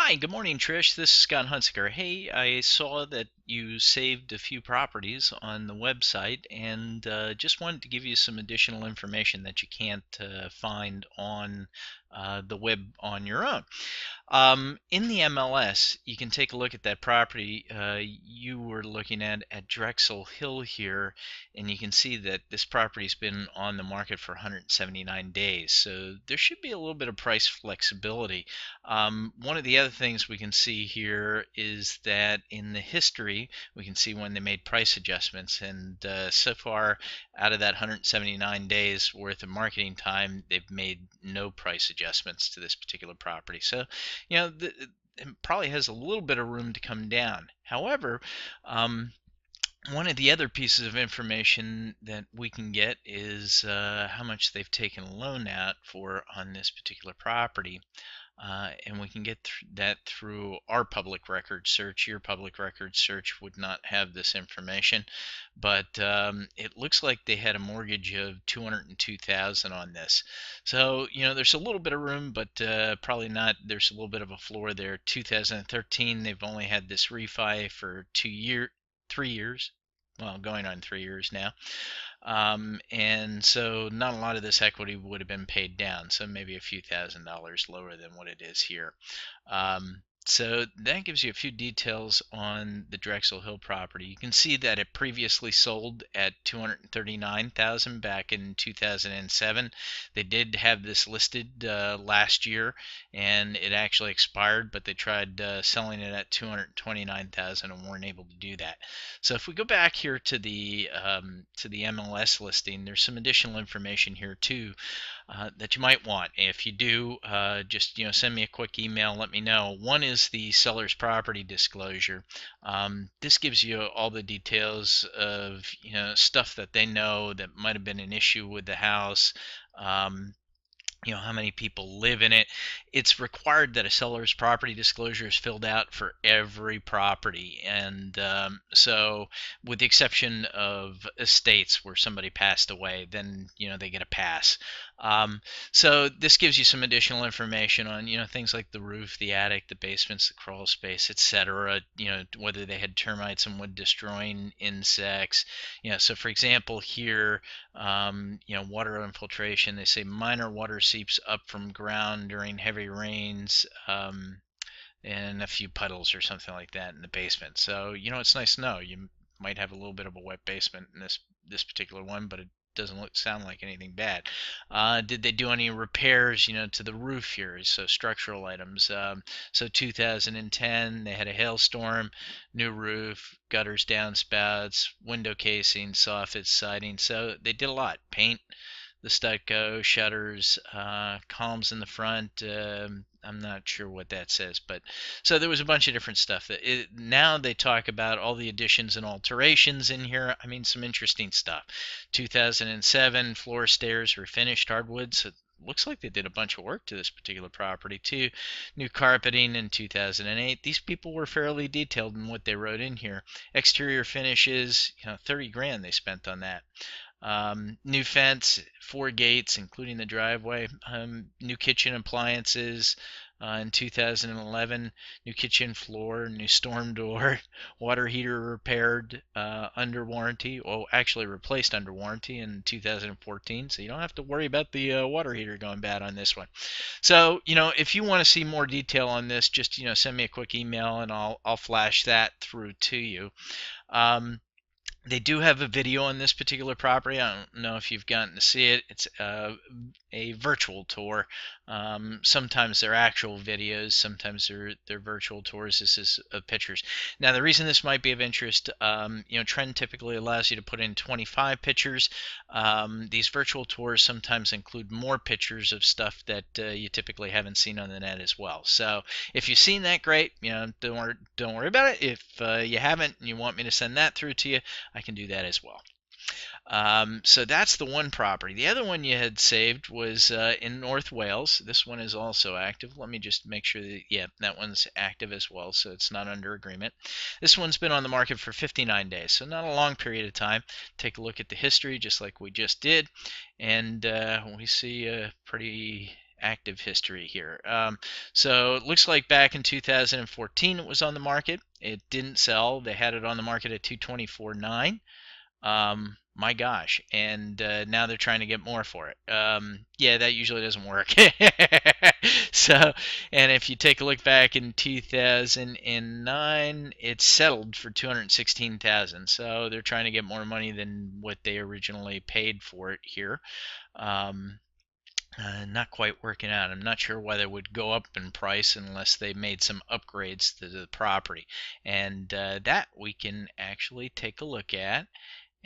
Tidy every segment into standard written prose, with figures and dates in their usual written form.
Hi, good morning, Trish. This is Scott Hunsaker. Hey, I saw that you saved a few properties on the website and just wanted to give you some additional information that you can't find on the web on your own. In the MLS, you can take a look at that property you were looking at Drexel Hill here, and you can see that this property's been on the market for 179 days. So there should be a little bit of price flexibility. One of the other things we can see here is that in the history, we can see when they made price adjustments, and so far out of that 179 days worth of marketing time, they've made no price adjustments to this particular property. So it probably has a little bit of room to come down. However, one of the other pieces of information that we can get is how much they've taken a loan out for on this particular property. And we can get that through our public record search. Your public record search would not have this information, but it looks like they had a mortgage of 202,000 on this. So there's a little bit of room, but probably not. There's a little bit of a floor there. 2013, they've only had this refi for 3 years. Well, going on 3 years now. And so not a lot of this equity would have been paid down, so maybe a few $1,000s lower than what it is here. So that gives you a few details on the Drexel Hill property. You can see that it previously sold at 239,000 back in 2007. They did have this listed last year, and it actually expired, but they tried selling it at 229,000 and weren't able to do that. So if we go back here to the MLS listing, there's some additional information here too that you might want. If you do, just send me a quick email. Let me know. One is the seller's property disclosure. This gives you all the details of stuff that they know that might have been an issue with the house. How many people live in it. It's required that a seller's property disclosure is filled out for every property, and so with the exception of estates where somebody passed away, then they get a pass. So this gives you some additional information on things like the roof, the attic, the basements, the crawl space, etc. Whether they had termites and wood destroying insects. So for example here, water infiltration. They say minor water seeps up from ground during heavy rains, and a few puddles or something like that in the basement. So it's nice to know. You might have a little bit of a wet basement in this particular one, but it doesn't sound like anything bad. Did they do any repairs, to the roof here? So structural items. So 2010, they had a hailstorm, new roof, gutters, downspouts, window casing, soffits, siding. So they did a lot. Paint, the stucco, shutters, columns in the front. I'm not sure what that says, but so there was a bunch of different stuff. Now they talk about all the additions and alterations in here. I mean, some interesting stuff. 2007 floor stairs refinished hardwood. So it looks like they did a bunch of work to this particular property too. New carpeting in 2008. These people were fairly detailed in what they wrote in here. Exterior finishes, 30 grand they spent on that. New fence, 4 gates, including the driveway. New kitchen appliances in 2011. New kitchen floor, new storm door, water heater repaired under warranty. Well, actually replaced under warranty in 2014. So you don't have to worry about the water heater going bad on this one. So if you want to see more detail on this, just send me a quick email and I'll flash that through to you. They do have a video on this particular property. I don't know if you've gotten to see it. It's a virtual tour. Sometimes they're actual videos, sometimes they're virtual tours. This is pictures. Now, the reason this might be of interest, Trend typically allows you to put in 25 pictures. These virtual tours sometimes include more pictures of stuff that you typically haven't seen on the net as well. So if you've seen that, great. Don't worry about it. If you haven't and you want me to send that through to you, I can do that as well. So that's the one property. The other one you had saved was in North Wales. This one is also active. Let me just make sure that, yeah, that one's active as well, so it's not under agreement. This one's been on the market for 59 days, so not a long period of time. Take a look at the history, just like we just did, and we see a pretty active history here. So it looks like back in 2014 it was on the market. It didn't sell. They had it on the market at 224.9. My gosh, and now they're trying to get more for it. Yeah, that usually doesn't work. So, and if you take a look back in 2009, it settled for 216,000. So they're trying to get more money than what they originally paid for it here. Um, not quite working out. I'm not sure why they would go up in price unless they made some upgrades to the property, and that we can actually take a look at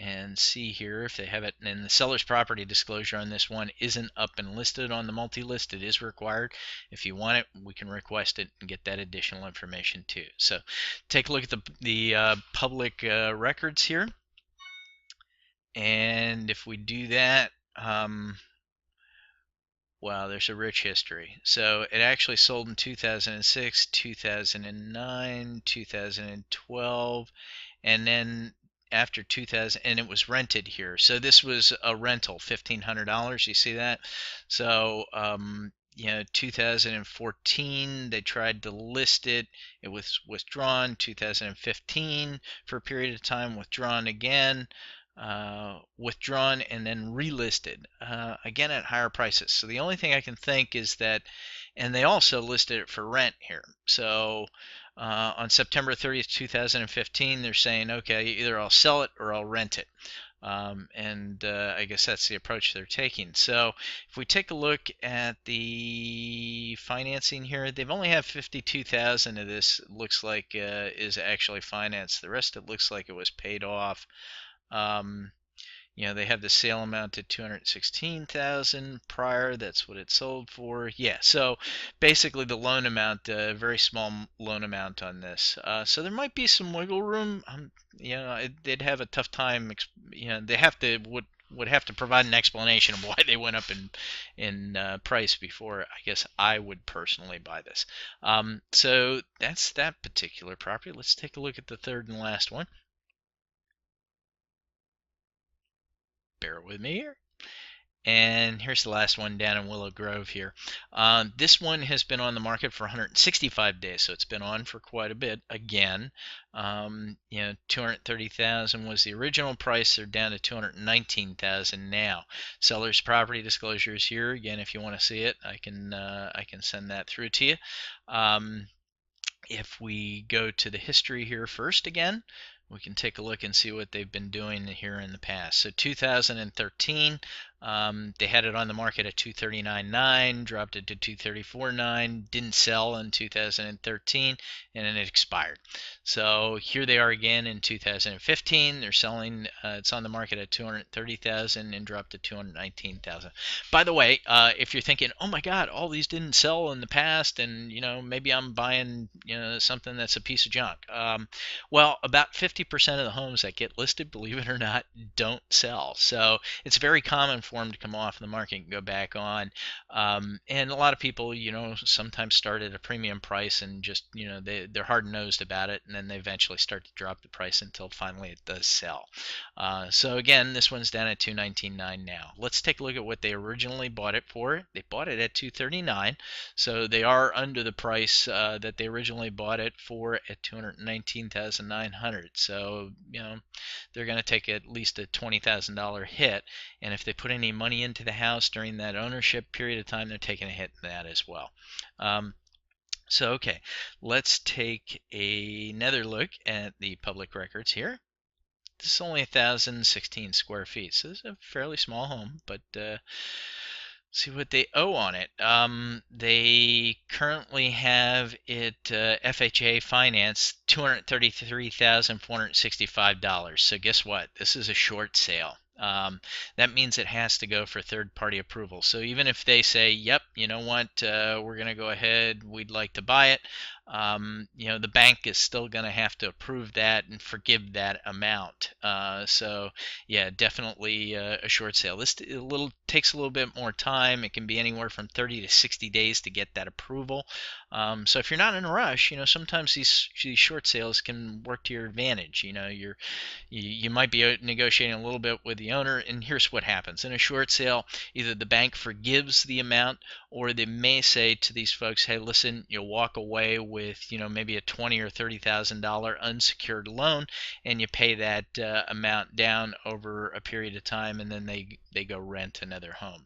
and see here if they have it. And the seller's property disclosure on this one isn't up and listed on the multi-list. It is required. If you want it, we can request it and get that additional information too. So take a look at the public records here, and if we do that, wow, there's a rich history. So it actually sold in 2006, 2009, 2012, and then after 2000, and it was rented here. So this was a rental, $1,500. You see that? So, 2014 they tried to list it. It was withdrawn. 2015 for a period of time, withdrawn again. Withdrawn and then relisted again at higher prices. So the only thing I can think is that, and they also listed it for rent here. So on September 30th, 2015, they're saying, okay, either I'll sell it or I'll rent it. And I guess that's the approach they're taking. So if we take a look at the financing here, they've only have 52,000 of this. Looks like is actually financed. The rest it looks like it was paid off. They have the sale amount at 216,000 prior. That's what it sold for. Yeah, so basically the loan amount, very small loan amount on this. So there might be some wiggle room. They'd have a tough time. They would have to provide an explanation of why they went up in price before I guess I would personally buy this. So that's that particular property. Let's take a look at the third and last one. Bear with me here. And here's the last one down in Willow Grove here. This one has been on the market for 165 days, so it's been on for quite a bit. Again, 230,000 was the original price. They're down to 219,000 now. Seller's property disclosures here. Again, if you want to see it, I can send that through to you. If we go to the history here first again, we can take a look and see what they've been doing here in the past. So 2013, they had it on the market at 239.9, dropped it to 234.9, didn't sell in 2013, and then it expired. So here they are again in 2015. They're selling. It's on the market at 230,000 and dropped to 219,000. By the way, if you're thinking, oh my God, all these didn't sell in the past, and maybe I'm buying something that's a piece of junk. Well, about 50% of the homes that get listed, believe it or not, don't sell. So it's very common for them to come off the market and go back on. And a lot of people, sometimes start at a premium price and just, they're hard-nosed about it, and then they eventually start to drop the price until finally it does sell. So again, this one's down at 219.9 now. Let's take a look at what they originally bought it for. They bought it at 239, so they are under the price that they originally bought it for at 219,900. So they're going to take at least a $20,000 hit, and if they put any money into the house during that ownership period of time, they're taking a hit in that as well. So okay, let's take another look at the public records here. This is only 1,016 square feet, so this is a fairly small home, but see what they owe on it. They currently have it FHA financed $233,465. So guess what? This is a short sale. That means it has to go for third-party approval. So even if they say, yep, you know what, we're going to go ahead, we'd like to buy it, the bank is still going to have to approve that and forgive that amount. So yeah, definitely a short sale. This takes a little bit more time. It can be anywhere from 30 to 60 days to get that approval. So if you're not in a rush, sometimes these short sales can work to your advantage. You might be negotiating a little bit with the owner, and here's what happens in a short sale: either the bank forgives the amount, or they may say to these folks, hey, listen, you'll walk away with maybe a $20,000 or $30,000 unsecured loan, and you pay that amount down over a period of time, and then they go rent another home.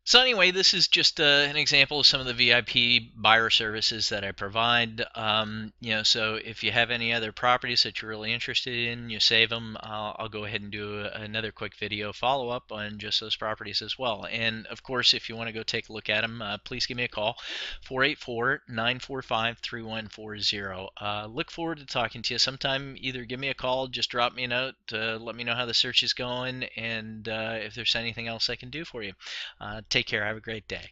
So anyway, this is just an example of some of the VIP buyer services that I provide. So if you have any other properties that you're really interested in, you save them. I'll go ahead and do another quick video follow-up on just those properties as well. And of course, if you want to go take a look at them, please give me a call, 484-945-3140. Look forward to talking to you sometime. Either give me a call, just drop me a note, let me know how the search is going, and if there's anything else I can do for you. Take care. Have a great day.